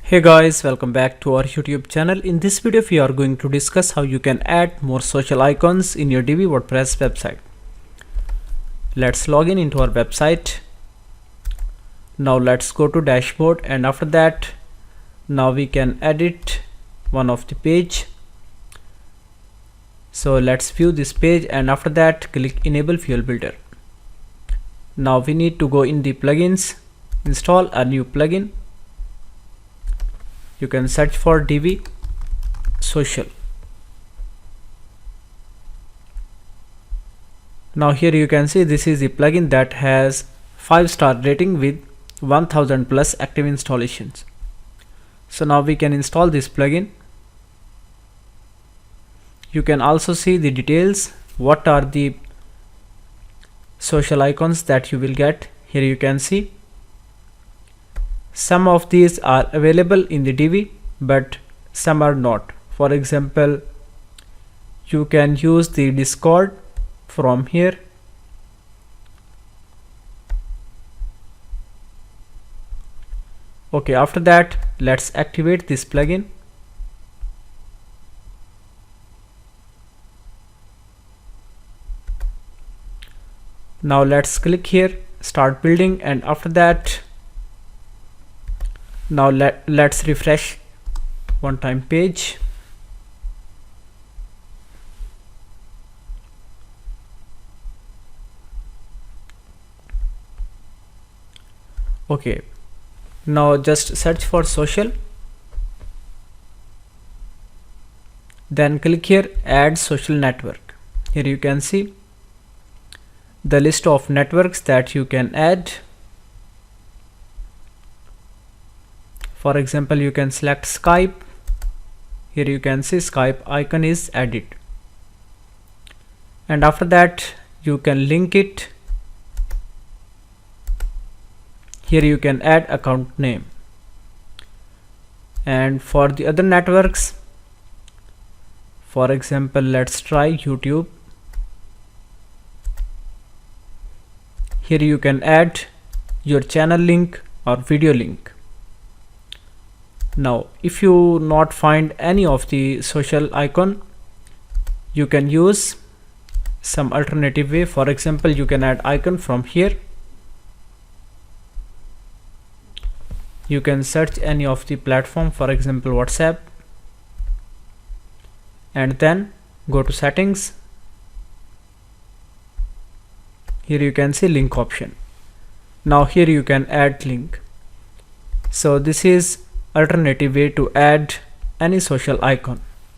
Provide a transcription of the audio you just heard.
Hey guys, welcome back to our YouTube channel. In this video we are going to discuss how you can add more social icons in your Divi WordPress website. Let's log in into our website. Now let's go to dashboard, and after that now we can edit one of the page. So let's view this page, and after that click enable fuel builder. Now we need to go in the plugins, install a new plugin. You can search for Divi social. Now here you can see this is the plugin that has 5-star rating with 1000 plus active installations. So now we can install this plugin. You can also see the details, what are the social icons that you will get. Here you can see some of these are available in the Divi, but some are not. For example, you can use the Discord from here. Okay, after that let's activate this plugin. Now let's click here, start building, and after that now let's refresh one time page. Okay, now just search for social, then click here add social network. Here you can see the list of networks that you can add. For example, you can select Skype. Here you can see Skype icon is added, and after that you can link it. Here you can add account name, and for the other networks, for example, let's try YouTube. Here you can add your channel link or video link. Now if you not find any of the social icon, you can use some alternative way. For example, you can add icon from here. You can search any of the platform, for example WhatsApp, and then go to settings. Here you can see link option. Now here you can add link. So this is alternative way to add any social icon.